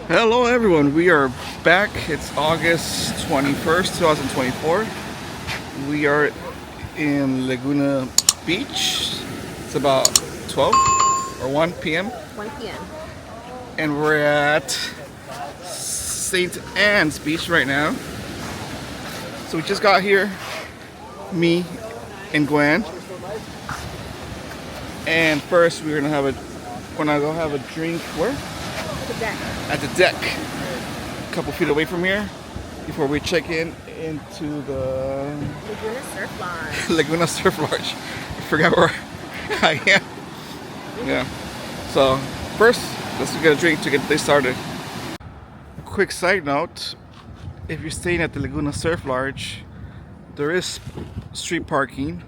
Hello everyone, we are back. It's August 21st, 2024. We are in Laguna Beach. It's about 12 or 1 p.m. 1 p.m. And we're at St. Anne's Beach right now. So we just got here, me and Gwen. And first we're gonna go have a drink where? The deck. At the deck, a couple feet away from here, before we check in into the Laguna Surf Lodge. Laguna Surf Lodge. I forgot where I am. Yeah. So first, let's get a drink to get this started. Quick side note: if you're staying at the Laguna Surf Lodge, there is street parking,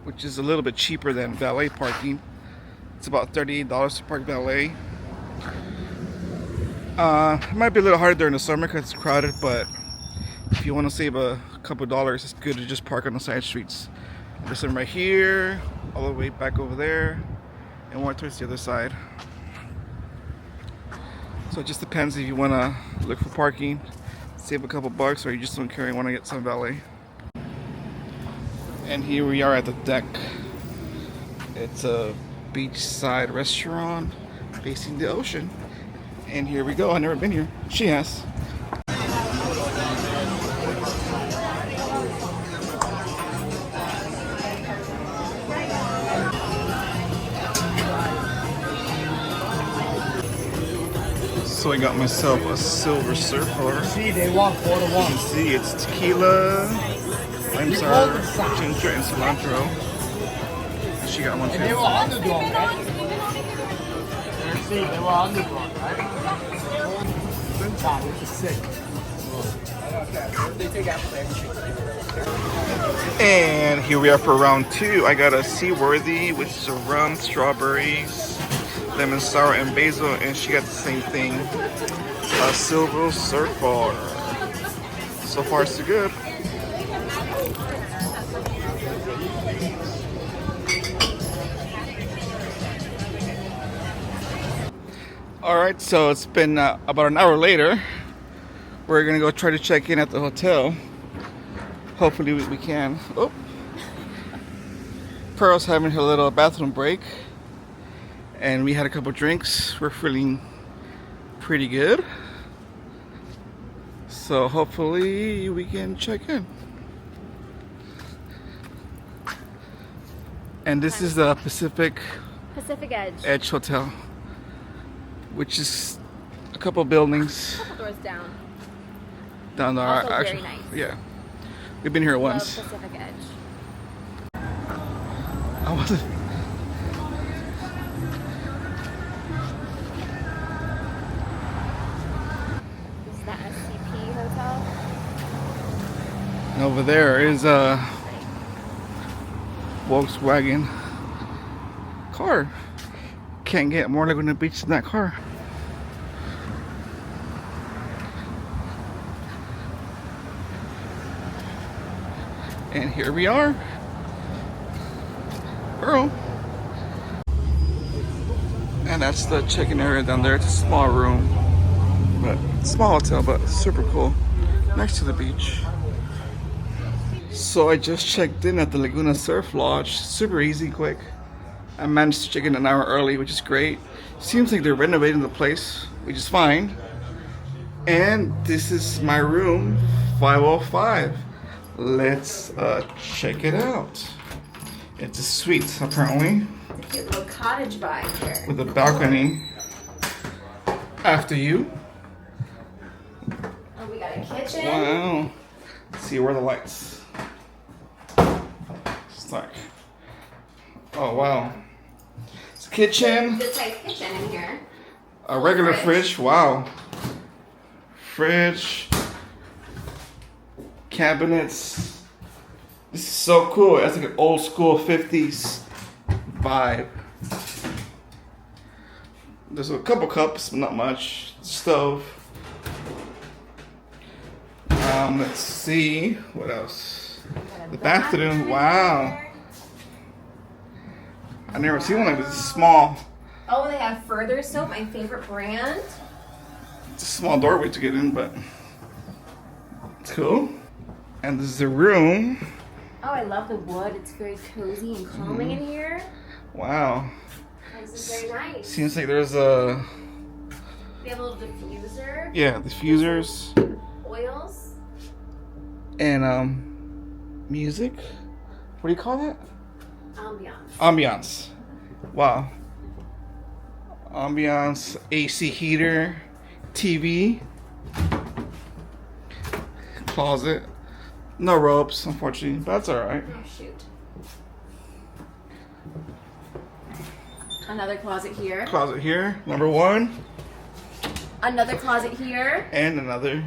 which is a little bit cheaper than valet parking. It's about $38 to park valet. It might be a little harder during the summer because it's crowded, but if you want to save a couple dollars, it's good to just park on the side streets. There's some right here, all the way back over there, and one towards the other side. So it just depends if you want to look for parking, save a couple bucks, or you just don't care and want to get some valet. And here we are at the deck. It's a beachside restaurant facing the ocean. And here we go. I've never been here. She has. So I got myself a silver surfer. See, they want 4 to 1. You can see it's tequila, lime sour, ginger, and cilantro. She got one too. They were underdog, right? See, they were underdog, right? This is sick. And here we are for round 2. I got a Seaworthy, which is a rum, strawberries, lemon sour, and basil, and she got the same thing, a silver surfer. So far, so good. Alright, so it's been about an hour later. We're gonna go try to check in at the hotel. Hopefully we can. Oh, Pearl's having her little bathroom break, and we had a couple drinks. We're feeling pretty good, so hopefully we can check in. And this is the Pacific Edge Hotel, which is a couple buildings A couple doors down. down there. Also very Actually, nice. yeah, we've been here Love once. Pacific Edge. I wasn't. This is the SCP hotel. And over there is a Volkswagen car. Can't get more Laguna Beach than that car. And here we are. Earl. And that's the check-in area down there. It's a small room, but small hotel, but super cool. Next to the beach. So I just checked in at the Laguna Surf Lodge. Super easy, quick. I managed to check in an hour early, which is great. Seems like they're renovating the place, which is fine. And this is my room, 505. Let's check it out. It's a suite, apparently, Cute little cottage vibe here. with a balcony. After you. Oh, we got a kitchen. Wow. Let's see where the lights. Stuck. Oh wow. It's a kitchen. Good size kitchen in here. A regular Fridge. fridge. Wow. Fridge. Cabinets. This is so cool. It's like an old school 50s vibe. There's a couple cups, but not much. Stove. Let's see. What else? The bathroom. Wow. I've never seen one like this. It's small. Oh, they have Further Soap, my favorite brand. It's a small doorway to get in, but it's cool. And this is the room. Oh, I love the wood. It's very cozy and calming in here. Wow. This is very nice. Seems like there's a... They have a little diffuser. Yeah, diffusers. Oils. And music. What do you call that? Ambiance. Ambiance. Wow. Ambiance, AC heater, TV, closet. No ropes, unfortunately, but that's alright. Oh, shoot. Another closet here. Closet here, number one. Another closet here. And another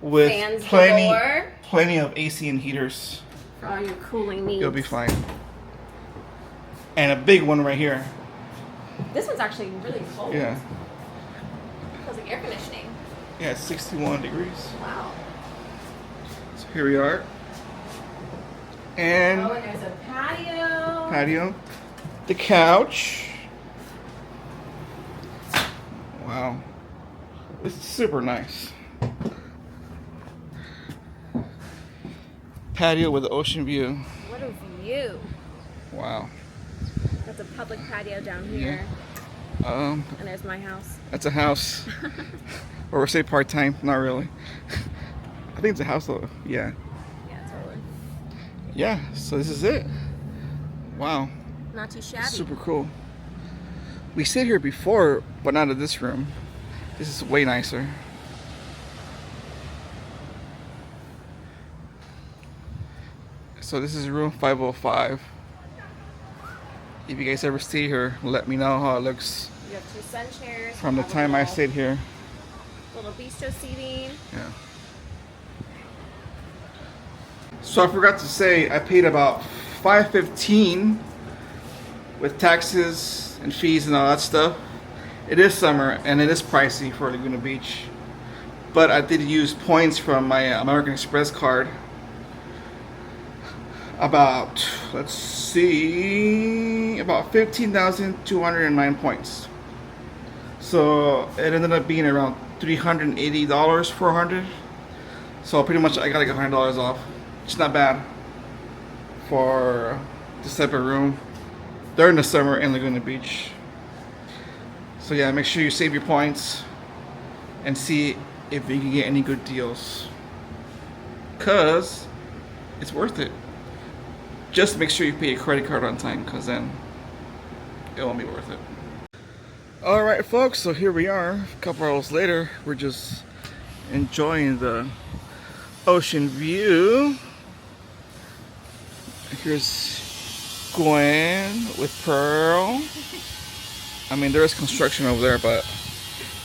with Fans plenty, galore. plenty of AC and heaters. For all your cooling needs. You'll be fine. And a big one right here. This one's actually really cold. Yeah. Feels like air conditioning. Yeah, it's 61 degrees. Wow. So here we are. And Oh, and there's a patio. patio. The couch. Wow. This is super nice. Patio with the ocean view. What a view. Wow. That's a public patio down here. And there's my house. that's a house. Or we'll say part-time, not really. I think it's a house though. Yeah. Yeah, totally. Yeah, so this is it. Wow. Not too shabby. Super cool. We stayed here before, but not in this room. This is way nicer. So this is room 505. If you guys ever stay here, let me know how it looks You have two sun chairs. from the have a time I little- stayed here. Little bistro seating. Yeah. So I forgot to say, I paid about $5.15 with taxes and fees and all that stuff. It is summer and it is pricey for Laguna Beach, but I did use points from my American Express card. About, let's see, about 15,209 points. So it ended up being around $380, $400. So pretty much I got like $100 off. It's not bad for this type of room during the summer in Laguna Beach. So yeah, make sure you save your points and see if you can get any good deals, cause it's worth it. Just make sure you pay your credit card on time, cause then it won't be worth it. All right, folks. So here we are. A couple hours later, we're just enjoying the ocean view. Here's Gwen with Pearl. I mean, there is construction over there, but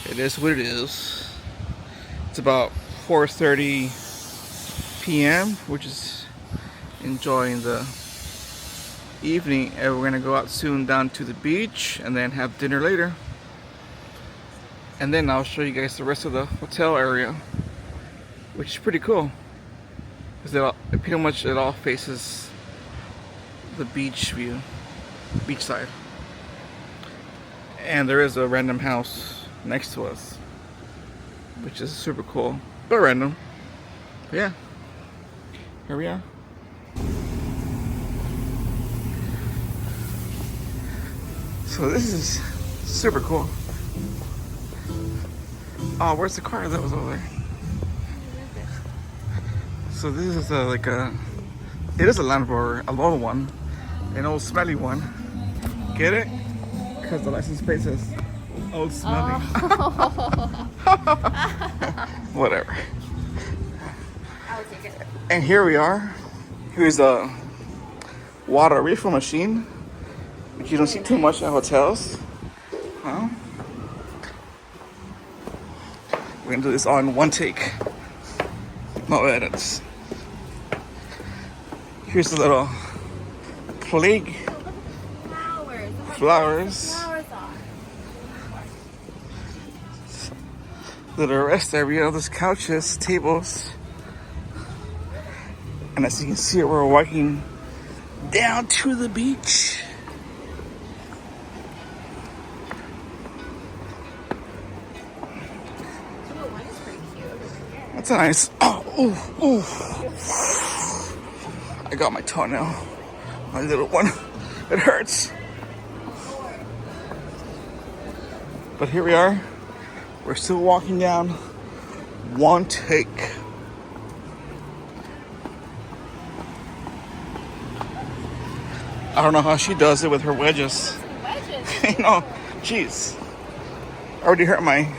it is what it is. It's about 4:30 p.m. We're just enjoying the evening, and we're gonna go out soon down to the beach and then have dinner later. And then I'll show you guys the rest of the hotel area, which is pretty cool. Because pretty much it all faces the beach view, beach side. And there is a random house next to us, which is super cool, but random. But yeah, here we are. So this is super cool. Oh, where's the car that was over there? So this is it is a Land Rover, a low one, an old smelly one. Get it? Because the license plate says old smelly. Whatever. I'll take it. And here we are. Here's a water refill machine, which you don't see too much at hotels. Huh? We're gonna do this all in one take. No edits. Here's a little plague Flowers. flowers. Flowers are. Little rest area. There's couches, tables. And as you can see, we're walking down to the beach. That's a nice. Oh, ooh, ooh. I got my toenail. My little one. It hurts. But here we are. We're still walking down. One take. I don't know how she does it with her wedges. Wedges. You know, jeez. I already hurt my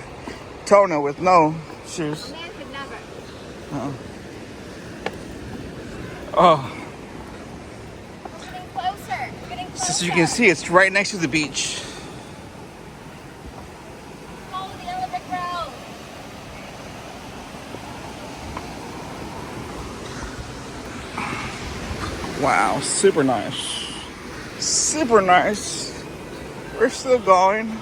toenail with no shoes. Man could never. Oh, Getting closer. Getting closer. so you can see, it's right next to the beach. Follow the elephant road. Wow, super nice. Super nice. We're still going.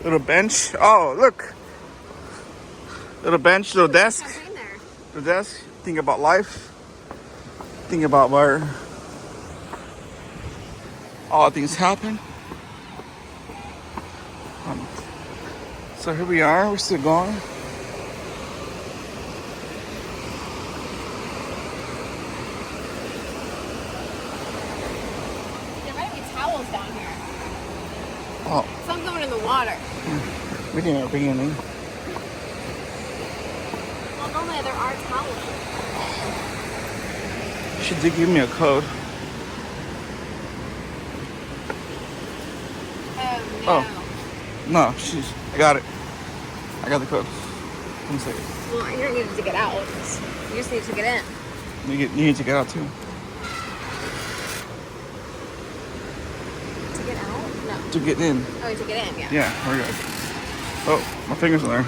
Little bench. Oh, look. Little bench, little desk. Something there. The desk. Think about life. Think about where all things happen. So here we are. We're still going. There might be towels down here. Oh, Some going in the water. we didn't bring any. Well, normally there are towels. She did give me a code. Oh, no. No, I got it. I got the code. Let me see it. Well, you don't need to get out. You just need to get in. You need to get out too. To get out? No. To get in. Oh, to get in, yeah. Yeah, here we go. Oh, my fingers in there.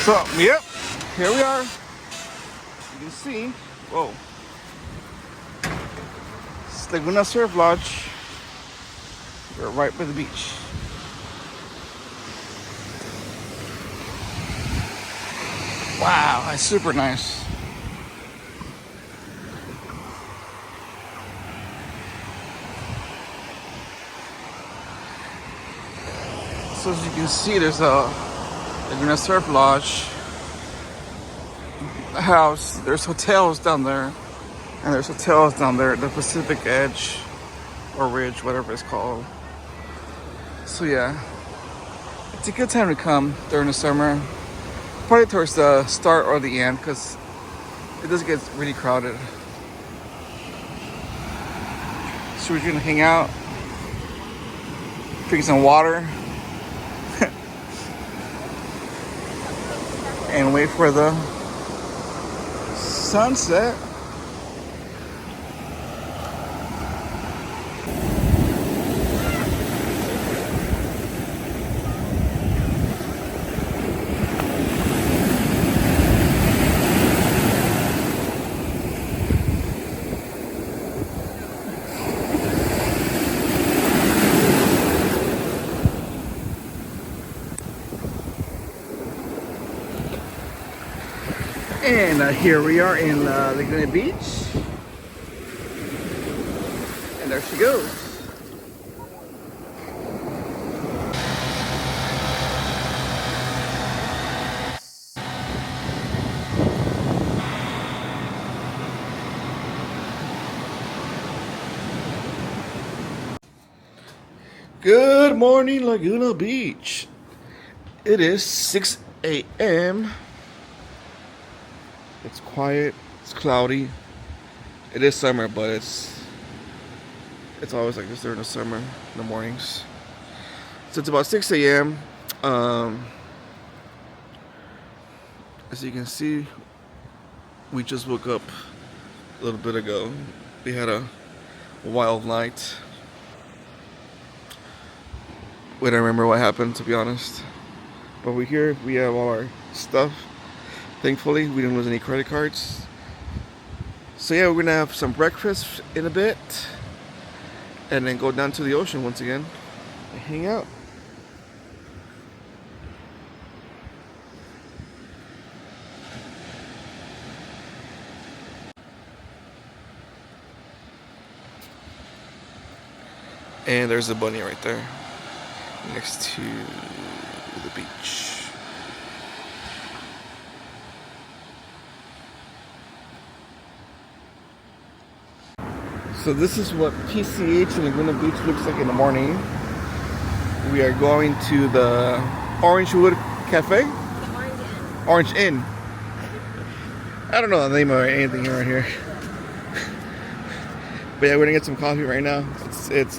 So, yep, here we are. You can see, whoa. It's Laguna Surf Lodge. We're right by the beach. Wow, that's super nice. So as you can see, there's a Laguna Surf Lodge, a house. There's hotels down there, and there's hotels down there at the Pacific Edge or Ridge, whatever it's called. So yeah, it's a good time to come during the summer. Probably towards the start or the end, because it does get really crowded. So we're gonna hang out, drink some water, and wait for the sunset. And here we are in Laguna Beach. And there she goes. Good morning, Laguna Beach. It is 6 a.m. It's quiet, it's cloudy. It is summer, but it's always like this during the summer, in the mornings. So it's about 6 a.m. As you can see, we just woke up a little bit ago. We had a wild night. We don't remember what happened, to be honest. But we're here, we have all our stuff. Thankfully, we didn't lose any credit cards. So yeah, we're gonna have some breakfast in a bit, and then go down to the ocean once again and hang out. And there's a bunny right there, next to the beach. So this is what PCH in Laguna Beach looks like in the morning. We are going to the Orangewood Cafe? The Orange Inn. I don't know the name of anything around here. But yeah, we're gonna get some coffee right now. It's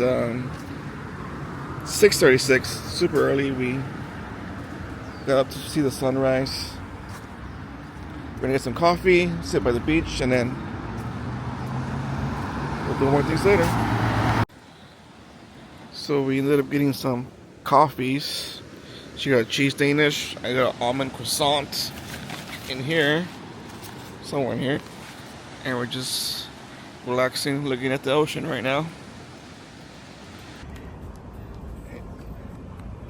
6:36, super early. We got up to see the sunrise. We're gonna get some coffee, sit by the beach, and then we'll do more things later. So we ended up getting some coffees. She got a cheese Danish. I got an almond croissant in here, somewhere in here, and we're just relaxing, looking at the ocean right now.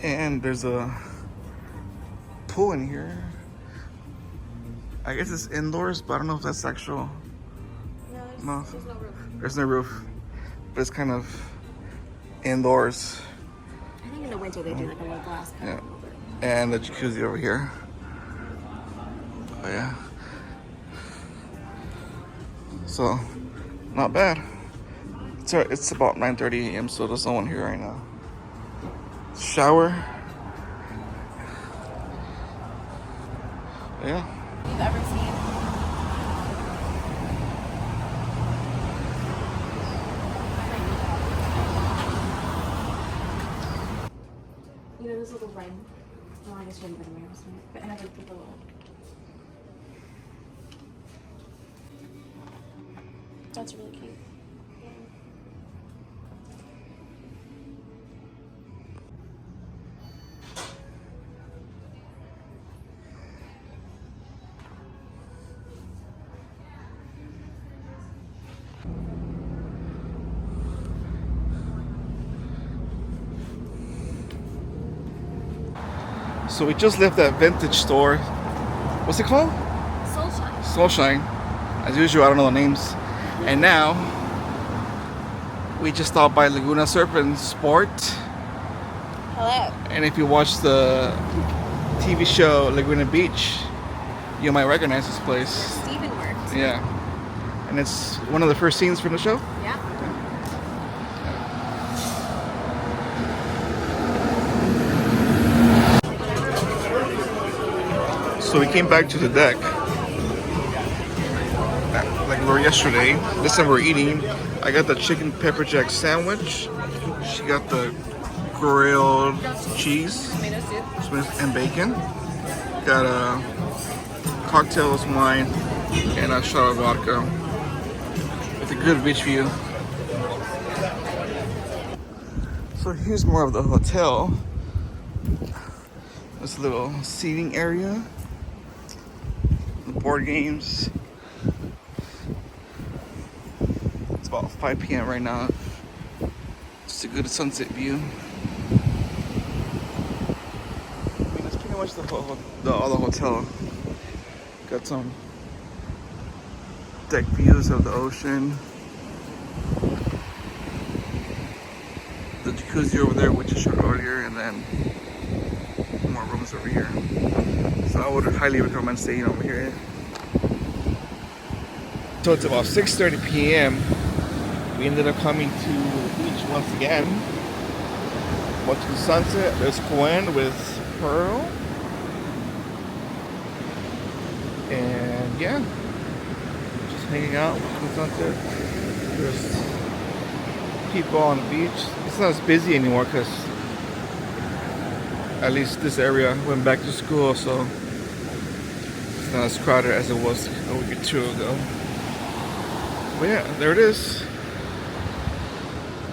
And there's a pool in here. I guess it's indoors, but I don't know if that's actual. No, there's no roof. There's no roof, but it's kind of indoors. I think in the winter they do like a little glass cup. Yeah, and the jacuzzi over here. Oh yeah. So, not bad. It's about 9:30 a.m. So there's no one here right now. Shower. Yeah. You've ever seen? You know those little red? Well, I guess you haven't been aware of this, but it has like the little. That's really cute. So we just left that vintage store. What's it called? Soulshine. Soulshine. As usual, I don't know the names. And now we just stopped by Laguna Surf and Sport. Hello. And if you watch the TV show Laguna Beach, you might recognize this place. Steven worked. Yeah. And it's one of the first scenes from the show. Yeah. So we came back to the deck like we were yesterday. This time we're eating. I got the chicken pepper jack sandwich. She got the grilled cheese Tomato soup. and bacon. Got a cocktails, wine, and a shot of vodka. With a good beach view. So here's more of the hotel. This little seating area. The board games. It's about 5 p.m. right now. Just a good sunset view. I mean, that's pretty much all the hotel. Got some deck views of the ocean. The jacuzzi over there, which I showed earlier, and then more rooms over here. So I would highly recommend staying over here. So it's about 6:30 p.m. We ended up coming to the beach once again. Watching the sunset. There's Gwen with Pearl. And yeah, just hanging out, watching the sunset. There's people on the beach. It's not as busy anymore because at least this area went back to school, so it's not as crowded as it was a week or two ago. But yeah, there it is.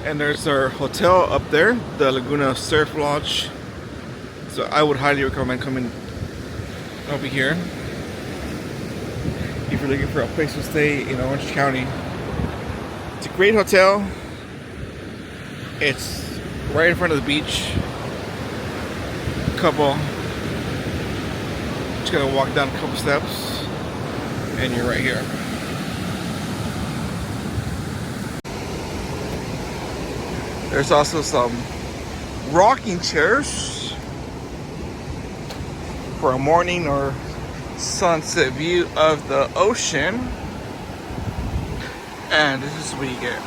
And there's our hotel up there, the Laguna Surf Lodge. So I would highly recommend coming over here if you're looking for a place to stay in Orange County. It's a great hotel. It's right in front of the beach. Just gotta walk down a couple steps and you're right here. There's also some rocking chairs for a morning or sunset view of the ocean. And this is what you get.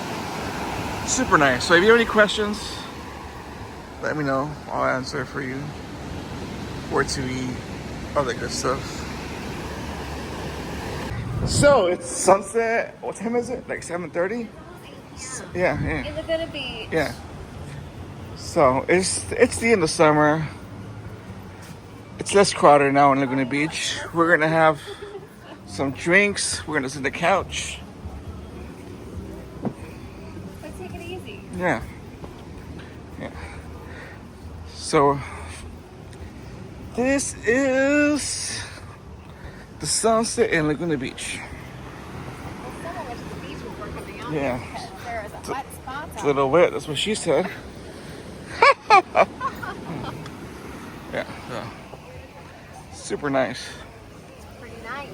Super nice. So if you have any questions, let me know. I'll answer for you. Where to eat, all that good stuff. So it's sunset. What time is it? Like 7:30? Yeah, yeah. In Laguna Beach. Yeah. So it's the end of summer. It's less crowded now in Laguna Beach. We're gonna have some drinks. We're gonna sit on the couch. But take it easy. Yeah. Yeah. So this is the sunset in Laguna Beach. Well, someone went to the beach before coming out Yeah. because there is a wet spot It's a little wet, that's what she said. Yeah, so super nice. Pretty nice.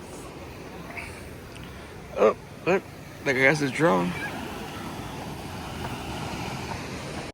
Oh, look, that guy has his drone.